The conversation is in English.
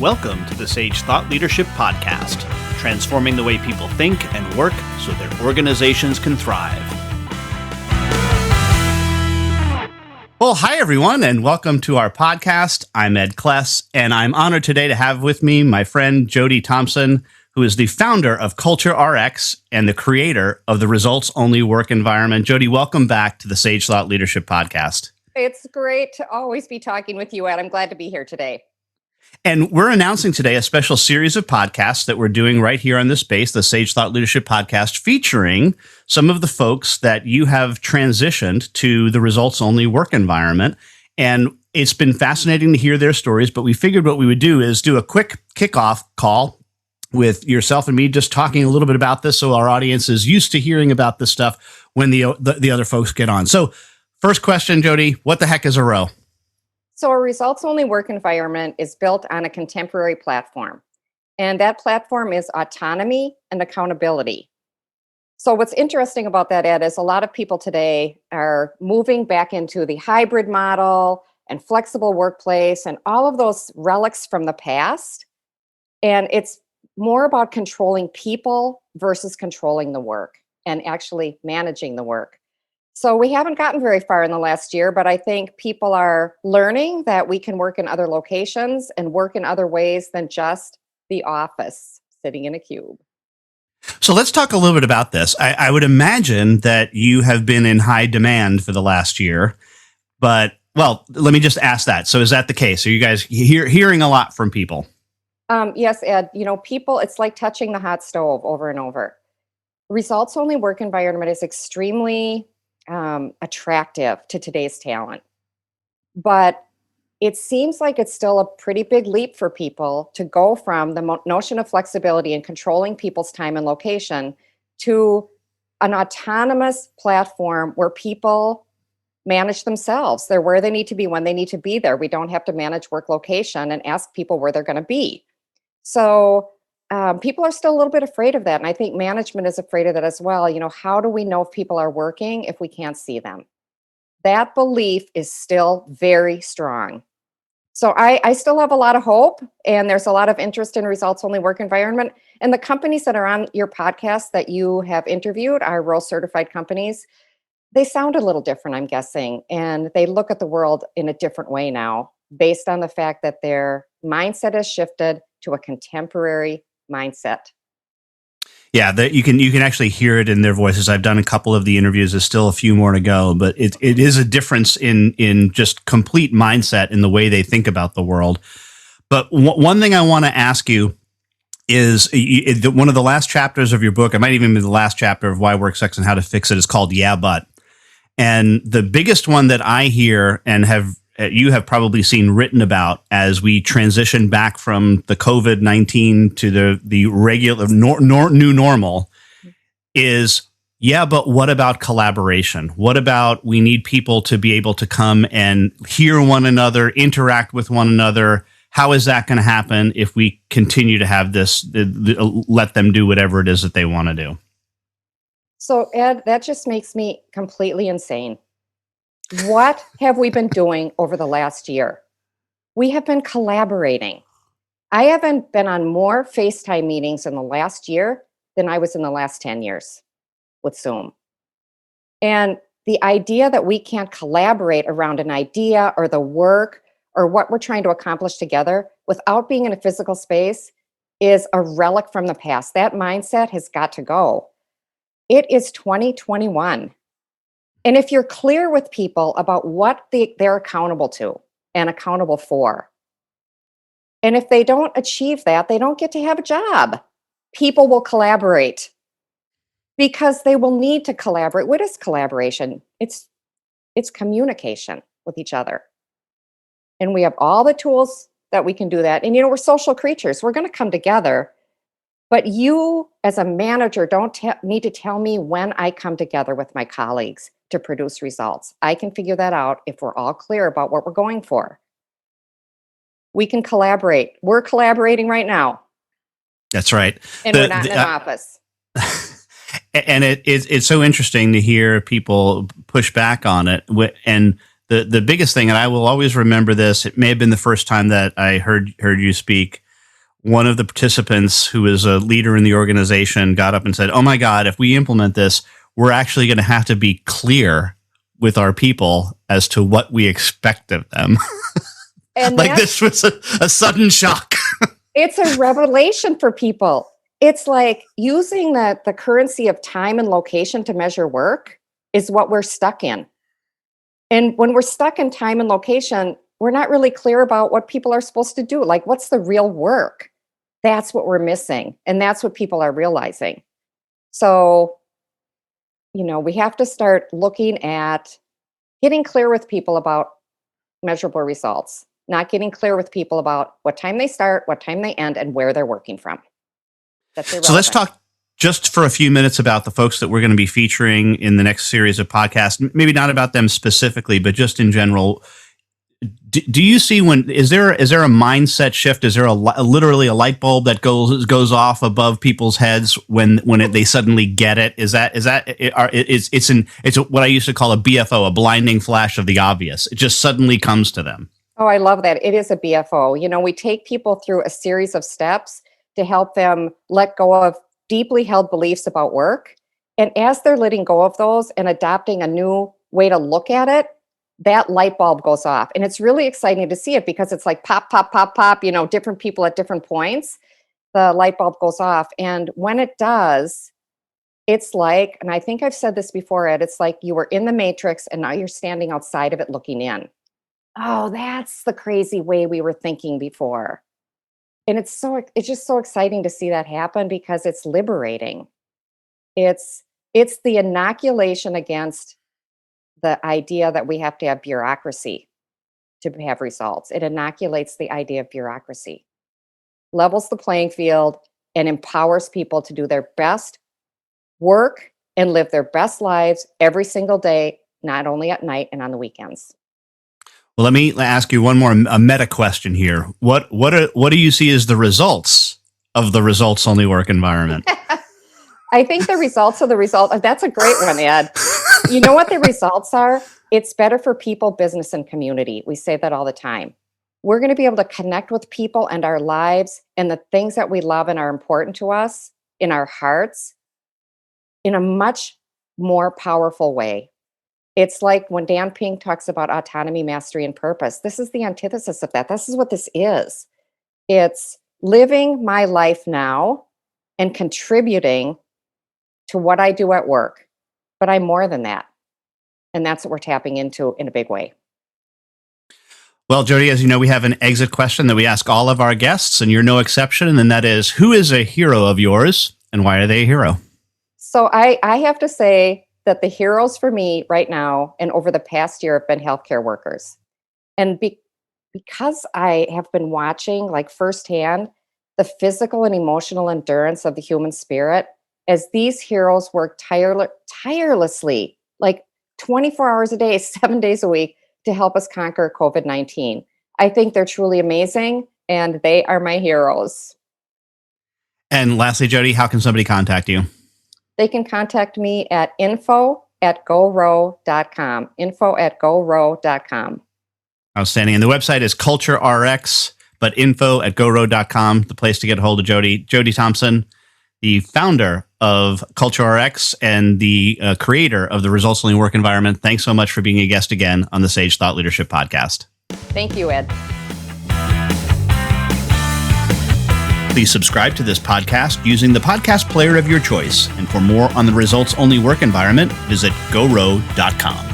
Welcome to the Sage Thought Leadership Podcast, transforming the way people think and work so their organizations can thrive. Well, hi, everyone, and welcome to our podcast. I'm Ed Kless, and I'm honored today to have with me my friend Jody Thompson, who is the founder of Culture RX and the creator of the Results Only Work Environment. Jody, welcome back to the Sage Thought Leadership Podcast. It's great to always be talking with you, Ed. I'm glad to be here today. And we're announcing today a special series of podcasts that we're doing right here on this space, the Sage Thought Leadership Podcast, featuring some of the folks that you have transitioned to the results-only work environment. And it's been fascinating to hear their stories, but we figured what we would do is do a quick kickoff call with yourself and me, just talking a little bit about this so our audience is used to hearing about this stuff when the other folks get on. So first question, Jody, what the heck is a ROWE? So a results-only work environment is built on a contemporary platform. And that platform is autonomy and accountability. So what's interesting about that, Ed, is a lot of people today are moving back into the hybrid model and flexible workplace and all of those relics from the past. And it's more about controlling people versus controlling the work and actually managing the work. So we haven't gotten very far in the last year, but I think people are learning that we can work in other locations and work in other ways than just the office sitting in a cube. So let's talk a little bit about this. I would imagine that you have been in high demand for the last year, but, well, let me just ask that. So is that the case? Are you guys hearing a lot from people? Yes, Ed. You know, people, it's like touching the hot stove over and over. Results-only work environment is extremely attractive to today's talent. But it seems like it's still a pretty big leap for people to go from the notion of flexibility and controlling people's time and location to an autonomous platform where people manage themselves. They're where they need to be when they need to be there. We don't have to manage work location and ask people where they're going to be. So people are still a little bit afraid of that. And I think management is afraid of that as well. You know, how do we know if people are working if we can't see them? That belief is still very strong. So I still have a lot of hope, and there's a lot of interest in results-only work environment. And the companies that are on your podcast that you have interviewed are ROWE certified companies. They sound a little different, I'm guessing, and they look at the world in a different way now based on the fact that their mindset has shifted to a contemporary mindset. Yeah, you can actually hear it in their voices. I've done a couple of the interviews. There's still a few more to go, but it is a difference in just complete mindset in the way they think about the world. But one thing I want to ask you is one of the last chapters of your book, it might even be the last chapter of Why Work Sucks and How to Fix It, is called Yeah, But. And the biggest one that I hear and you have probably seen written about as we transition back from the COVID-19 to the regular new normal is, yeah, but what about collaboration? What about we need people to be able to come and hear one another, interact with one another? How is that going to happen if we continue to have this, let them do whatever it is that they want to do? So, Ed, that just makes me completely insane. What have we been doing over the last year? We have been collaborating. I haven't been on more FaceTime meetings in the last year than I was in the last 10 years with Zoom. And the idea that we can't collaborate around an idea or the work or what we're trying to accomplish together without being in a physical space is a relic from the past. That mindset has got to go. It is 2021. And if you're clear with people about what they're accountable to and accountable for, and if they don't achieve that, they don't get to have a job. People will collaborate because they will need to collaborate. What is collaboration? It's communication with each other. And we have all the tools that we can do that. And, you know, we're social creatures. We're going to come together. But you, as a manager, don't need to tell me when I come together with my colleagues to produce results. I can figure that out if we're all clear about what we're going for. We can collaborate. We're collaborating right now. That's right. And we're not in an office. And it's so interesting to hear people push back on it. And the biggest thing, and I will always remember this, it may have been the first time that I heard you speak, one of the participants who is a leader in the organization got up and said, "Oh my God, if we implement this, we're actually going to have to be clear with our people as to what we expect of them." And like this was a sudden shock. It's a revelation for people. It's like using the currency of time and location to measure work is what we're stuck in. And when we're stuck in time and location, we're not really clear about what people are supposed to do. Like, what's the real work? That's what we're missing. And that's what people are realizing. So, we have to start looking at getting clear with people about measurable results, not getting clear with people about what time they start, what time they end, and where they're working from. That's irrelevant. So let's talk just for a few minutes about the folks that we're going to be featuring in the next series of podcasts. Maybe not about them specifically, but just in general. Do you see is there a mindset shift? Is there literally a light bulb that goes off above people's heads when they suddenly get it? It's what I used to call a BFO, a blinding flash of the obvious. It just suddenly comes to them. Oh, I love that. It is a BFO. We take people through a series of steps to help them let go of deeply held beliefs about work. And as they're letting go of those and adopting a new way to look at it, that light bulb goes off. And it's really exciting to see it because it's like pop, pop, pop, pop, different people at different points, the light bulb goes off. And when it does, it's like, and I think I've said this before, Ed, it's like you were in the matrix and now you're standing outside of it looking in. Oh, that's the crazy way we were thinking before. And it's just so exciting to see that happen because it's liberating. It's the inoculation against the idea that we have to have bureaucracy to have results. It inoculates the idea of bureaucracy, levels the playing field, and empowers people to do their best work and live their best lives every single day, not only at night and on the weekends. Well, let me ask you one more meta question here. What do you see as the results of the results only work environment? I think the results of the result. That's a great one, Ed. You know what the results are? It's better for people, business, and community. We say that all the time. We're going to be able to connect with people and our lives and the things that we love and are important to us in our hearts in a much more powerful way. It's like when Dan Pink talks about autonomy, mastery, and purpose. This is the antithesis of that. This is what this is. It's living my life now and contributing to what I do at work. But I'm more than that. And that's what we're tapping into in a big way. Well, Jody, as you know, we have an exit question that we ask all of our guests, and you're no exception. And that is, who is a hero of yours and why are they a hero? So I have to say that the heroes for me right now and over the past year have been healthcare workers. And because I have been watching like firsthand the physical and emotional endurance of the human spirit, as these heroes work tirelessly, like 24 hours a day, 7 days a week, to help us conquer COVID-19. I think they're truly amazing, and they are my heroes. And lastly, Jody, how can somebody contact you? They can contact me at info@GoRow.com, info@GoRow.com. Outstanding. And the website is CultureRx, but info@GoRow.com, the place to get a hold of Jody. Jody Thompson, the founder of CultureRx and the creator of the Results Only Work environment. Thanks so much for being a guest again on the Sage Thought Leadership Podcast. Thank you, Ed. Please subscribe to this podcast using the podcast player of your choice. And for more on the Results Only Work environment, visit GoRow.com.